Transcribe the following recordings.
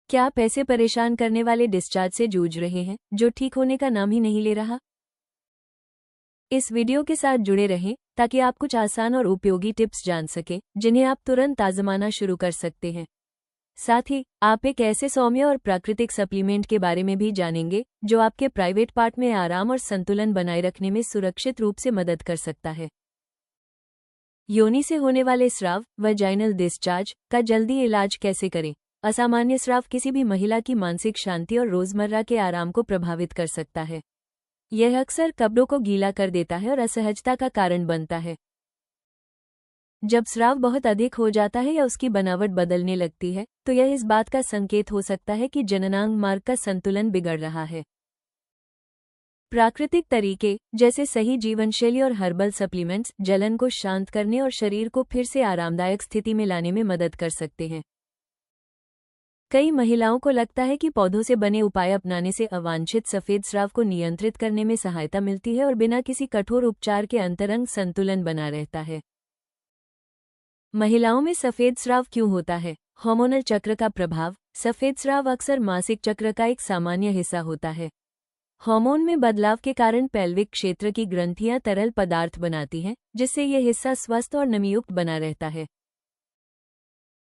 क्या आप ऐसे परेशान करने वाले डिस्चार्ज से जूझ रहे हैं जो ठीक होने का नाम ही नहीं ले रहा? इस वीडियो के साथ जुड़े रहें ताकि आप कुछ आसान और उपयोगी टिप्स जान सकें जिन्हें आप तुरंत आजमाना शुरू कर सकते हैं। साथ ही आप एक ऐसे सौम्य और प्राकृतिक सप्लीमेंट के बारे में भी जानेंगे जो आपके प्राइवेट पार्ट में आराम और संतुलन बनाए रखने में सुरक्षित रूप से मदद कर सकता है। योनि से होने वाले स्राव वजाइनल डिस्चार्ज का जल्दी इलाज कैसे करें? असामान्य स्राव किसी भी महिला की मानसिक शांति और रोजमर्रा के आराम को प्रभावित कर सकता है। यह अक्सर कपड़ों को गीला कर देता है और असहजता का कारण बनता है। जब स्राव बहुत अधिक हो जाता है या उसकी बनावट बदलने लगती है तो यह इस बात का संकेत हो सकता है कि जननांग मार्ग का संतुलन बिगड़ रहा है। प्राकृतिक तरीके जैसे सही जीवनशैली और हर्बल सप्लीमेंट्स जलन को शांत करने और शरीर को फिर से आरामदायक स्थिति में लाने में मदद कर सकते हैं। कई महिलाओं को लगता है कि पौधों से बने उपाय अपनाने से अवांछित सफेद स्राव को नियंत्रित करने में सहायता मिलती है और बिना किसी कठोर उपचार के अंतरंग संतुलन बना रहता है। महिलाओं में सफेद स्राव क्यों होता है? हार्मोनल चक्र का प्रभाव। सफेद स्राव अक्सर मासिक चक्र का एक सामान्य हिस्सा होता है। हार्मोन में बदलाव के कारण पेल्विक क्षेत्र की ग्रंथियां तरल पदार्थ बनाती हैं, जिससे यह हिस्सा स्वस्थ और नमीयुक्त बना रहता है।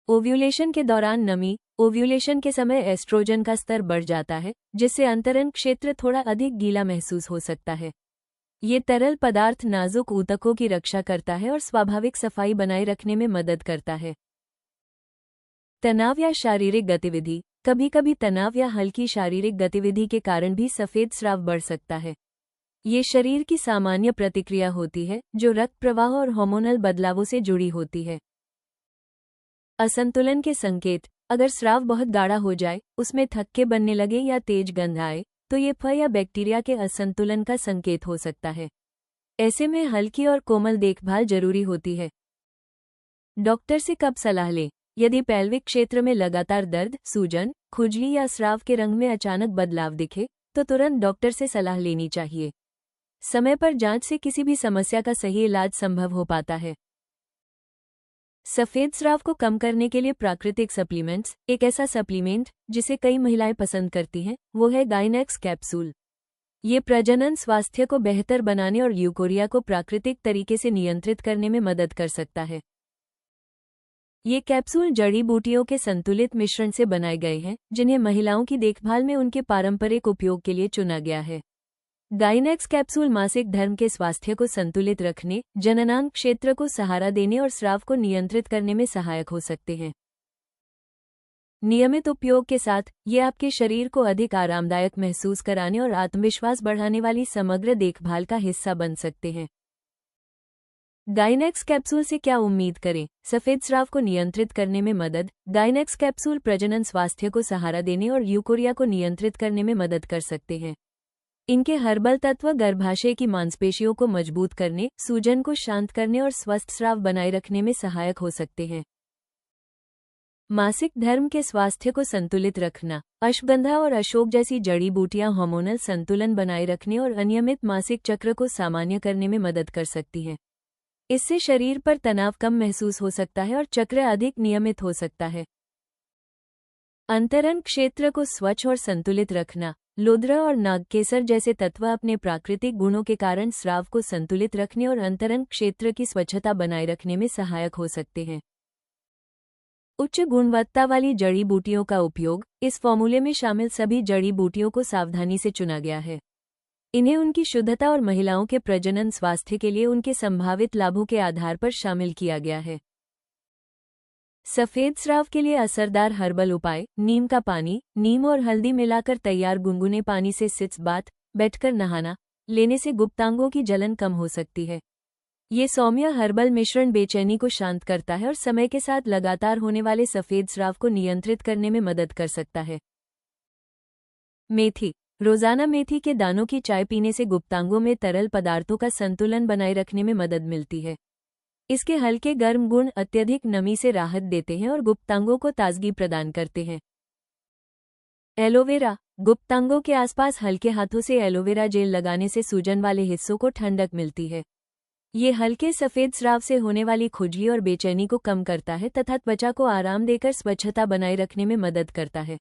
ओव्यूलेशन के दौरान नमी। ओव्यूलेशन के समय एस्ट्रोजन का स्तर बढ़ जाता है, जिससे अंतरंग क्षेत्र थोड़ा अधिक गीला महसूस हो सकता है। ये तरल पदार्थ नाजुक ऊतकों की रक्षा करता है और स्वाभाविक सफाई बनाए रखने में मदद करता है। तनाव या शारीरिक गतिविधि। कभी कभी तनाव या हल्की शारीरिक गतिविधि के कारण भी सफेद स्राव बढ़ सकता है। ये शरीर की सामान्य प्रतिक्रिया होती है जो रक्त प्रवाह और हार्मोनल बदलावों से जुड़ी होती है। असंतुलन के संकेत। अगर स्राव बहुत गाढ़ा हो जाए, उसमें थक्के बनने लगे या तेज गंध आए तो ये फ या बैक्टीरिया के असंतुलन का संकेत हो सकता है। ऐसे में हल्की और कोमल देखभाल जरूरी होती है। डॉक्टर से कब सलाह लें? यदि पेल्विक क्षेत्र में लगातार दर्द, सूजन, खुजली या स्राव के रंग में अचानक बदलाव दिखे तो तुरंत डॉक्टर से सलाह लेनी चाहिए। समय पर जांच से किसी भी समस्या का सही इलाज संभव हो पाता है। सफेद स्राव को कम करने के लिए प्राकृतिक सप्लीमेंट्स। एक ऐसा सप्लीमेंट जिसे कई महिलाएं पसंद करती हैं वो है गाइनेक्स कैप्सूल। ये प्रजनन स्वास्थ्य को बेहतर बनाने और यूकोरिया को प्राकृतिक तरीके से नियंत्रित करने में मदद कर सकता है। ये कैप्सूल जड़ी बूटियों के संतुलित मिश्रण से बनाए गए हैं जिन्हें महिलाओं की देखभाल में उनके पारंपरिक उपयोग के लिए चुना गया है। गाइनेक्स कैप्सूल मासिक धर्म के स्वास्थ्य को संतुलित रखने, जननांग क्षेत्र को सहारा देने और स्राव को नियंत्रित करने में सहायक हो सकते हैं। नियमित उपयोग के साथ ये आपके शरीर को अधिक आरामदायक महसूस कराने और आत्मविश्वास बढ़ाने वाली समग्र देखभाल का हिस्सा बन सकते हैं। गाइनेक्स कैप्सूल से क्या उम्मीद करें? सफेद स्राव को नियंत्रित करने में मदद। गाइनेक्स कैप्सूल प्रजनन स्वास्थ्य को सहारा देने और यूकोरिया को नियंत्रित करने में मदद कर सकते हैं। इनके हर्बल तत्व गर्भाशय की मांसपेशियों को मजबूत करने, सूजन को शांत करने और स्वस्थ स्राव बनाए रखने में सहायक हो सकते हैं। मासिक धर्म के स्वास्थ्य को संतुलित रखना। अश्वगंधा और अशोक जैसी जड़ी बूटियां हार्मोनल संतुलन बनाए रखने और अनियमित मासिक चक्र को सामान्य करने में मदद कर सकती हैं। इससे शरीर पर तनाव कम महसूस हो सकता है और चक्र अधिक नियमित हो सकता है। अंतरंग क्षेत्र को स्वच्छ और संतुलित रखना। लोद्रा और नागकेसर जैसे तत्व अपने प्राकृतिक गुणों के कारण स्राव को संतुलित रखने और अंतरंग क्षेत्र की स्वच्छता बनाए रखने में सहायक हो सकते हैं। उच्च गुणवत्ता वाली जड़ी बूटियों का उपयोग। इस फॉर्मूले में शामिल सभी जड़ी बूटियों को सावधानी से चुना गया है। इन्हें उनकी शुद्धता और महिलाओं के प्रजनन स्वास्थ्य के लिए उनके संभावित लाभों के आधार पर शामिल किया गया है। सफेद स्राव के लिए असरदार हर्बल उपाय। नीम का पानी। नीम और हल्दी मिलाकर तैयार गुनगुने पानी से सिट्स बाथ, बैठकर नहाना लेने से गुप्तांगों की जलन कम हो सकती है। ये सौम्य हर्बल मिश्रण बेचैनी को शांत करता है और समय के साथ लगातार होने वाले सफेद स्राव को नियंत्रित करने में मदद कर सकता है। मेथी। रोजाना मेथी के दानों की चाय पीने से गुप्तांगों में तरल पदार्थों का संतुलन बनाए रखने में मदद मिलती है। इसके हल्के गर्म गुण अत्यधिक नमी से राहत देते हैं और गुप्तांगों को ताजगी प्रदान करते हैं। एलोवेरा। गुप्तांगों के आसपास हल्के हाथों से एलोवेरा जेल लगाने से सूजन वाले हिस्सों को ठंडक मिलती है। ये हल्के सफेद स्राव से होने वाली खुजली और बेचैनी को कम करता है तथा त्वचा को आराम देकर स्वच्छता बनाए रखने में मदद करता है।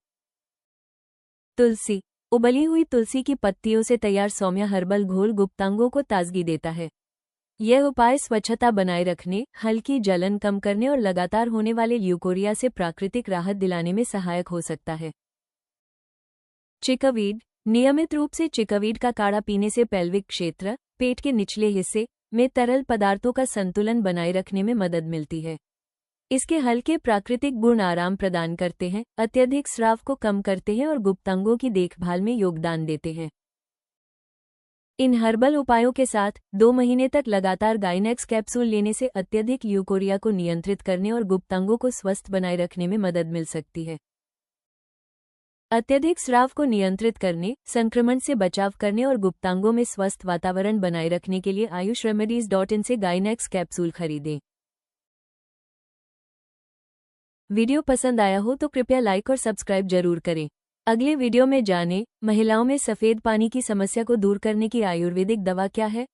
तुलसी। उबली हुई तुलसी की पत्तियों से तैयार सौम्य हर्बल घोल गुप्तांगों को ताजगी देता है। यह उपाय स्वच्छता बनाए रखने, हल्की जलन कम करने और लगातार होने वाले ल्यूकोरिया से प्राकृतिक राहत दिलाने में सहायक हो सकता है। चिकवीड। नियमित रूप से चिकवीड का काढ़ा पीने से पेल्विक क्षेत्र, पेट के निचले हिस्से में तरल पदार्थों का संतुलन बनाए रखने में मदद मिलती है। इसके हल्के प्राकृतिक गुण आराम प्रदान करते हैं, अत्यधिक स्राव को कम करते हैं और गुप्तांगों की देखभाल में योगदान देते हैं। इन हर्बल उपायों के साथ 2 महीने तक लगातार गाइनेक्स कैप्सूल लेने से अत्यधिक ल्यूकोरिया को नियंत्रित करने और गुप्तांगों को स्वस्थ बनाए रखने में मदद मिल सकती है। अत्यधिक स्राव को नियंत्रित करने, संक्रमण से बचाव करने और गुप्तांगों में स्वस्थ वातावरण बनाए रखने के लिए ayushRemedies.in से गाइनेक्स कैप्सूल खरीदें। वीडियो पसंद आया हो तो कृपया लाइक और सब्सक्राइब जरूर करें। अगले वीडियो में जानें, महिलाओं में सफेद पानी की समस्या को दूर करने की आयुर्वेदिक दवा क्या है।